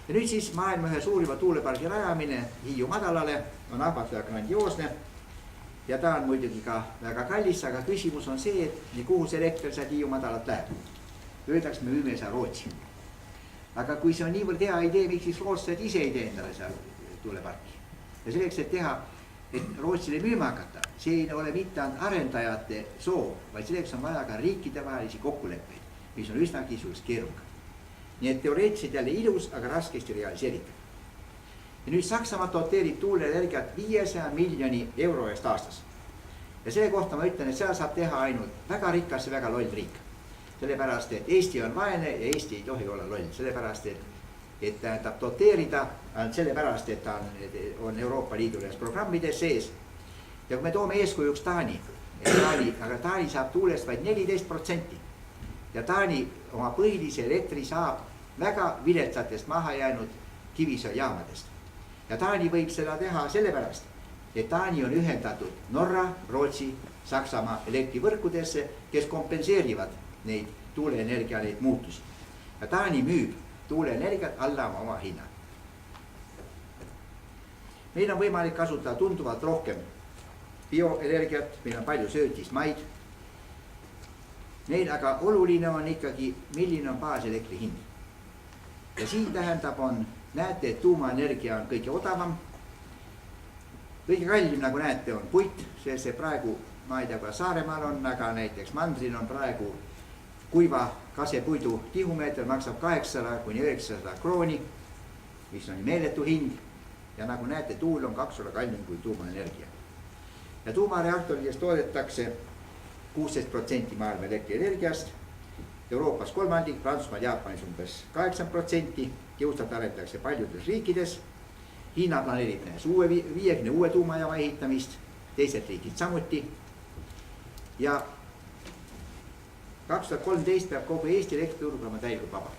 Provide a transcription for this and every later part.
Ja nüüd siis maailma ühe suurima tuulepargi rajamine Hiiu madalale on ahvatlev grandioosne. Ja ta on muidugi ka väga kallis, aga küsimus on see, et kuhu see elekter sealt Hiiu madalalt läheb. Öeldaks, me müüme seal Rootsi. Aga kui see on niivõrd hea idee, miks siis rootslased ise ei tee endale seal tuuleparki. Ja selleks, et teha, et Rootsile müüma hakata, see ei ole mitte ainult arendajate soov, vaid selleks on vaja ka riikide vahelisi kokkuleppeid, mis on üsnagi keeruka. Nii et teoreetiliselt jälle ilus, aga raskesti realiseeritav. Ja nüüd Saksamaa doteerib tuuleenergiat 500 miljoni euro eest aastas. Ja selle kohta ma ütlen, et seda saab teha ainult väga rikas ja väga loll riik. Sellepärast, et Eesti on vaene ja Eesti ei tohi olla loll. Sellepärast, et tähendab doteerida ainult sellepärast, et ta on Euroopa Liidules programmides sees. Ja kui me toome eeskujuks Taani, aga Taani saab tuulest vaid 14%. Ja Taani oma põhilise elektri saab väga viletsatest maha jäänud kivisöejaamadest. Ja Taani võib seda teha sellepärast, et Taani on ühendatud Norra, Rootsi, Saksamaa elektrivõrkudesse, kes kompenseerivad neid tuuleenergia neid muutusi. Ja Taani müüb tuuleenergiat alla oma hinna. Meil on võimalik kasutada tunduvalt rohkem bioenergiat, meil on palju söötismaid. Meil aga oluline on ikkagi, milline on baaselektri hind. Ja siin tähendab näete, et tuumaenergia on kõige odavam. Kõige kallim, nagu näete, on puit, see praegu, ma ei tea, kuidas Saaremaal on, aga näiteks mandril on praegu kuiva kasepuidu tihumeeter maksab 800–900 krooni, mis on meeletu hind. Ja nagu näete, tuul on 2 korda kallim kui tuumaenergia. Ja tuumareaktorides toodetakse 16% maailma elektrienergiast, Euroopas 3%, Prantsusmaal, Jaapanis umbes 8%, jõustalt arendatakse paljudes riikides. Hiina planeerib 50 uue tuumajaama ehitamist, teised riigid samuti. Ja 2013 peab kogu Eesti elektriturg olema täielikult vaba.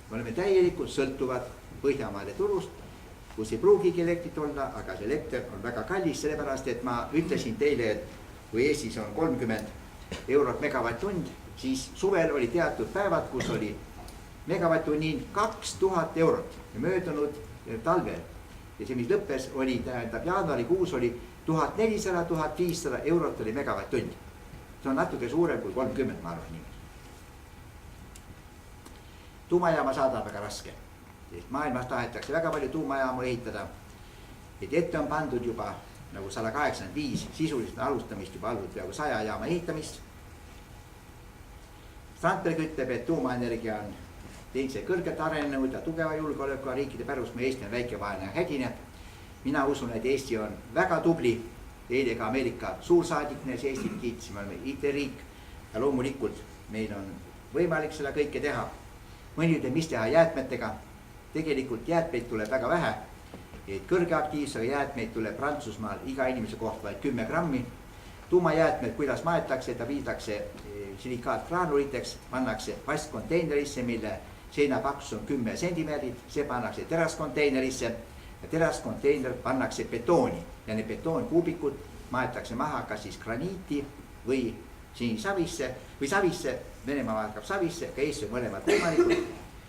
Me oleme täielikult sõltuvad Põhjamaade turust, kus ei pruugigi elektrit olla, aga see elekter on väga kallis, sellepärast et ma ütlesin teile, et kui Eestis on 30 eurot megavatt-tund, siis suvel oli teatud päevad, kus oli megavatt-tunniin 2000 eurot ja möödunud talvel. Ja see, mis lõppes, oli, tähendab, jaanuarikuus oli 1400–1500 eurot oli megavatt-tund. See on natuke suurem kui 30, ma arvan niimoodi. Tuumajaama saada on väga raske. Maailmas tahetakse väga palju tuumajaamu ehitada. Et ette on pandud juba nagu 185 sisulist alustamist juba olnud peaaegu 100 jaama ehitamist. Strandberg ütleb, et tuumaenergia on teise kõrgelt arenenud ja tugeva julgeolekuga riikide pärus, me Eesti on väike vaene ja hädine. Mina usun, et Eesti on väga tubli. Eile ka Ameerika suursaadik nees Eestit kiitsime, oleme IT-riik ja loomulikult meil on võimalik seda kõike teha. Mõni ütleb, mis teha jäätmetega. Tegelikult jäätmeid tuleb väga vähe. Et kõrge aktiivsega jäätmeid tuleb Prantsusmaal iga inimese kohta vaid 10 grammi. Tuumajäätmed, kuidas maetakse, ta viidakse silikaatgraanuliteks, pannakse plastkonteinerisse, mille seinapaksus on 10 sentimeetrit, see pannakse teraskonteinerisse ja teraskonteiner pannakse betooni ja need betoonkuubikud maetakse maha kas siis graniiti või savisse või savisse, Venemaa hakkab savisse, ka Eesti on mõlemad võimalikud.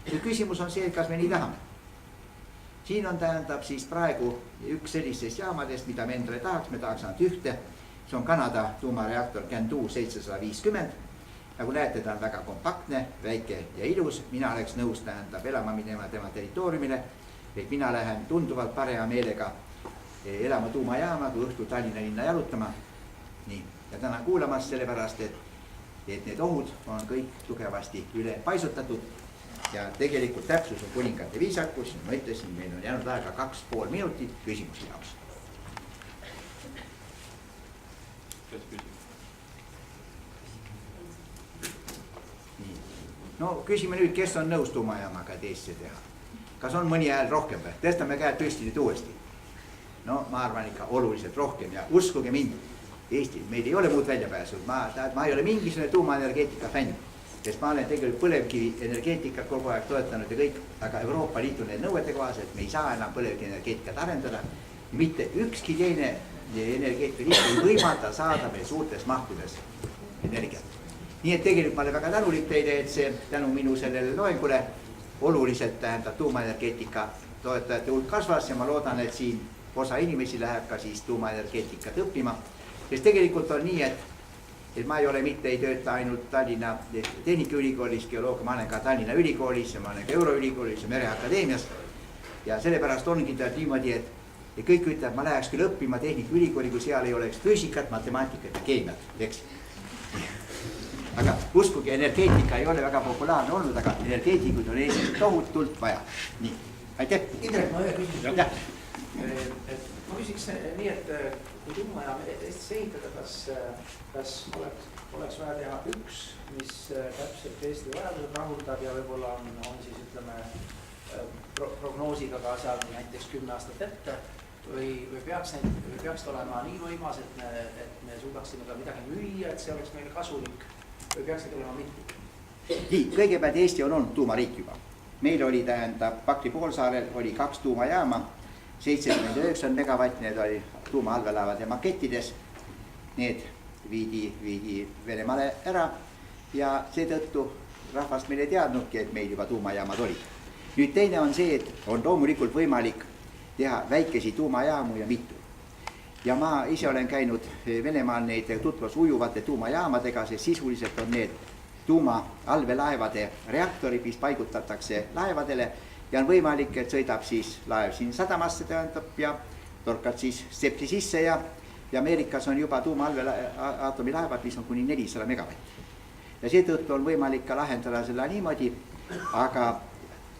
Nüüd küsimus on see, et kas me nii tahame. Siin on tähendab siis praegu üks sellistest jaamadest, mida me endale tahaks, me tahaks ainult ühte. See on Kanada tuumareaktor Candu 750. Nagu näete, ta on väga kompaktne, väike ja ilus. Mina oleks nõus tähendab elama minema tema territooriumile. Et mina lähen tunduvalt parema meelega elama tuumajaama, kui õhtul Tallinna linna jalutama. Nii. Ja tänan kuulamast sellepärast, et need ohud on kõik tugevasti üle paisutatud. Ja tegelikult täpsus on kuningate viisakus. Ma ütlesin, meil on jäänud aega 2,5 minutit küsimusi jaoks. Nii. No küsime nüüd, kes on nõus tuumajaamaga teisse teha. Kas on mõni hääl rohkem või? Tõstame käed püsti nüüd uuesti. No ma arvan ikka oluliselt rohkem ja uskuge mind, Eesti, meil ei ole muud väljapääsu. Ma ei ole mingisugune tuumaenergeetika fänn, sest ma olen tegelikult põlevkivi energeetikat kogu aeg toetanud ja kõik, aga Euroopa Liidu need nõuete kohaselt me ei saa enam põlevkivi energeetikat arendada. Mitte ükski teine energeetika liit ei võimalda saada meil suurtes mahtudes energiat. Nii et tegelikult ma olen väga tänulik teile, et see tänu minu sellele loengule oluliselt tähendab tuumaenergeetika toetajate hulk kasvas ja ma loodan, et siin osa inimesi läheb ka siis tuumaenergeetikat õppima. Sest tegelikult on nii, et ma ei tööta ainult Tallinna Tehnikaülikoolis geoloogia, ma olen ka Tallinna Ülikoolis ja ma olen ka Euroülikoolis ja Mereakadeemias. Ja sellepärast ongi ta niimoodi, et kõik ütleb, ma läheks küll õppima Tehnikaülikooli, kui seal ei oleks füüsikat, matemaatikat ja keemiat, eks. Aga uskugi, energeetika ei ole väga populaarne olnud, aga energeetikuid on Eestis tohutult vaja. Nii, aitäh. Indrek, ma ühe küsin. Ma küsiks nii, et kui tuumajaam Eestis ehitada, kas oleks vaja teha üks, mis täpselt Eesti vajadused rahuldab ja võib-olla on siis ütleme prognoosiga ka seal näiteks 10 aastat ette või peaks olema nii võimas, et me suudaksime ka midagi müüa, et see oleks meile kasulik või peaksid olema mitu? Nii, kõigepealt Eesti on olnud tuumariik juba. Meil oli Pakri poolsaarel oli 2 tuumajaama, 79 megavatt, need oli tuumaallveelaevade makettides. Need viidi Venemaale ära ja seetõttu rahvast meil ei teadnudki, et meil juba tuumajaamad olid. Nüüd teine on see, et on loomulikult võimalik teha väikesi tuumajaamu ja mitu. Ja ma ise olen käinud Venemaal neid tutvas ujuvate tuumajaamadega, sest sisuliselt on need tuumaallveelaevade reaktorid, mis paigutatakse laevadele ja on võimalik, et sõidab siis laev siin sadamasse ja torkad siis sepsi sisse ja Ameerikas on juba tuumaallveaatomilaevad, mis on kuni 400 megavatti. Ja seetõttu on võimalik ka lahendada selle niimoodi, aga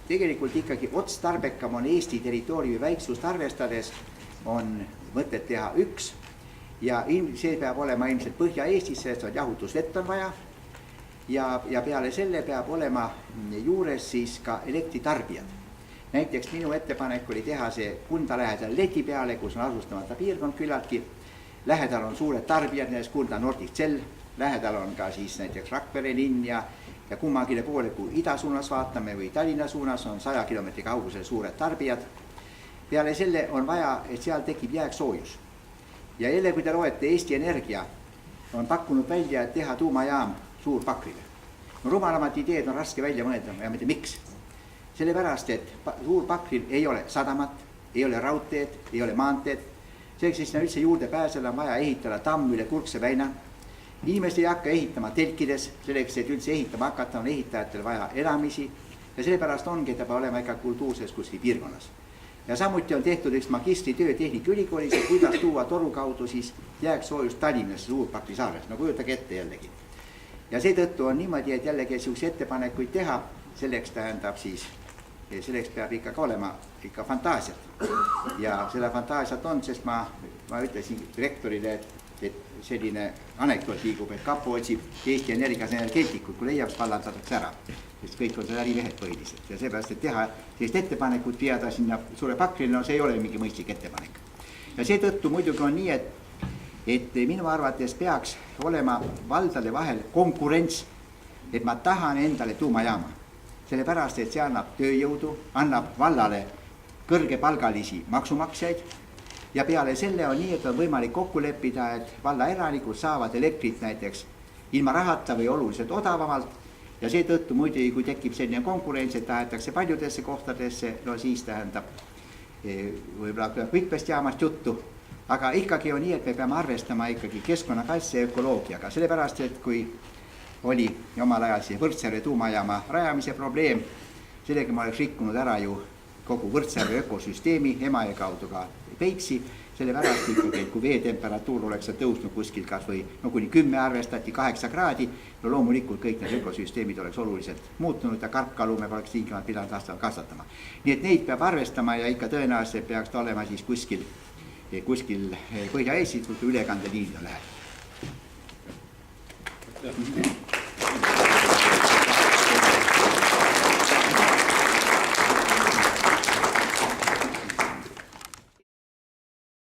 tegelikult ikkagi otstarbekam on Eesti territooriumi väiksust arvestades on mõtet teha üks ja see peab olema ilmselt Põhja-Eestis, sest on jahutusvett on vaja ja peale selle peab olema juures siis ka elektritarbijad. Näiteks minu ettepanek oli teha see Kunda lähedal leti peale, kus on asustamata piirkond küllaltki. Lähedal on suured tarbijad, näiteks Kunda Nordic Cell, lähedal on ka siis näiteks Rakvere linn ja kummagile poole, kui ida suunas vaatame või Tallinna suunas on 100 kilomeetri kaugusel suured tarbijad. Peale selle on vaja, et seal tekib jääksoojus. Ja jälle, kui te loete, Eesti Energia on pakkunud välja, et teha tuumajaam Suur-Pakrile. No rumalamat ideed on raske välja mõelda ja mitte miks. Sellepärast, et Suur-Pakril ei ole sadamat, ei ole raudteed, ei ole maanteed. Selleks, et sinna üldse juurde pääseda, on vaja ehitada tamm üle Kurkse väina. Inimesed ei hakka ehitama telkides, selleks, et üldse ehitama hakata, on ehitajatel vaja elamisi ja sellepärast ongi, et ta peab olema ikka kultuurses kuskil piirkonnas. Ja samuti on tehtud üks magistritöö Tehnikaülikoolis, kuidas tuua toru kaudu siis jääksoojust Tallinnasse Suur-Pakri saares, no kujutage ette jällegi. Ja seetõttu on niimoodi, et jällegi selleks ettepanekuid teha, selleks peab ikka olema ikka fantaasiat. Ja selle fantaasiat on, sest ma ütlesin rektorile, et selline anekdoot liigub, et kapo otsib Eesti Energias energeetikud, kui leiab, vallandatakse ära. Sest kõik on seda ärimehed põhiliselt ja seepärast, et teha sellist ettepanekut viada sinna Suure-Pakrile, no see ei ole mingi mõistlik ettepanek. Ja seetõttu muidugi on nii, et minu arvates peaks olema valdade vahel konkurents, et ma tahan endale tuumajaama. Sellepärast, et see annab tööjõudu, annab vallale kõrgepalgalisi maksumaksjaid ja peale selle on nii, et on võimalik kokku leppida, et valla elanikud saavad elektrit näiteks ilma rahata või oluliselt odavamalt ja seetõttu muidugi, kui tekib selline konkurents, et tahetakse paljudesse kohtadesse, no siis tähendab võib-olla Võtpest jaamast juttu, aga ikkagi on nii, et me peame arvestama ikkagi keskkonnakaitse ja ökoloogiaga, sellepärast, et kui oli omal ajal see Võrtsjärve tuumajaama rajamise probleem, sellega ma oleks rikkunud ära ju kogu Võrtsjärve ökosüsteemi, Emajõe kaudu ka Peipsi, sellepärast ikkagi, et kui veetemperatuur oleks tõusnud kuskil kas või kuni 10 arvestati 8 kraadi, no loomulikult kõik need ökosüsteemid oleks oluliselt muutunud ja karpkalume poleks tingimalt pidanud lasta kasvatama. Nii et neid peab arvestama ja ikka tõenäoliselt peaks olema siis kuskil Põhja-Eestis, kui ülekandeliinid on lähedal.